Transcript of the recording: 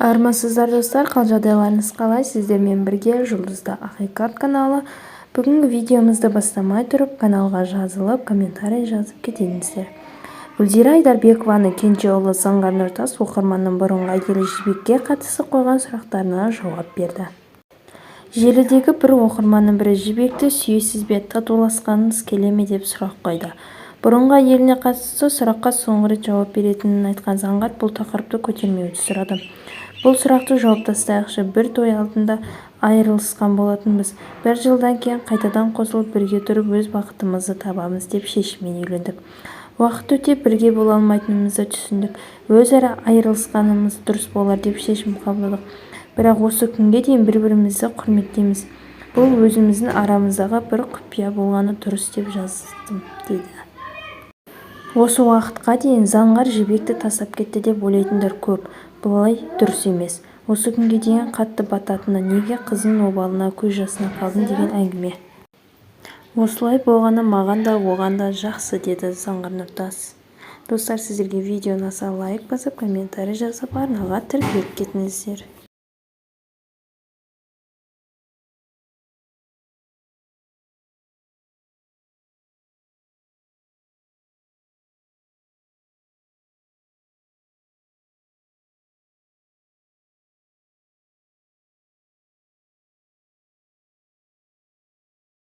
Армысыздар достар, қал жағдайларыңыз қалай? Сіздермен бірге Жұлдызды Ақиқат каналы. Бүгінгі видеомызды бастамай тұрып, каналға жазылып, комментарий жазып кетіңіздер. Гүлзира Айдарбекованың кенже ұлы Заңғар Нұртас оқырманның бұрынғы әйелі Жібекке қатысты қойған сұрақтарына жауап берді. Желідегі бір оқырманның бірі Жібекті сүйесіз бе, татуласқаныңыз келе ме деп сұрақ қойды. Бұрынғы әйеліне қатысты сұраққа соңғы рет жауап беретінін айтқан Заңғар бұл тақырыпты көтермеуді сұрады. Бұл сұрақты жауап тастайықшы. Бір той алдында айырылысқан болатынбыз. Бір жылдан кейін қайтадан қосылып бірге тұрып өз бақытымызды табамыз деп шешіммен үйлендік. Уақыт өте бірге бола алмайтынымызды түсіндік. Өзара айырылысқанымыз дұрыс болар деп шешім қабылдадық. Бірақ осы күнге дейін бір-бірімізді құрметтейміз. Бұл өзіміздің арамыздағы бір құпия болғаны дұрыс деп жаздым дейді. Осы уақытқа дейін Заңғар Жібекті тастап кетті деп ойлайтындар көп. Бұлай дұрыс емес. Осы күнге дейін қатты бататыны, неге қызының обалына көз жасына қалдың деген әңгіме. Осылай болғаны маған да оған да жақсы, деді Заңғар Нұртас. Достар, сіздерге видео ұнаса лайк басып, комментарий жазып, арнаға тіркеліп кетіңіздер.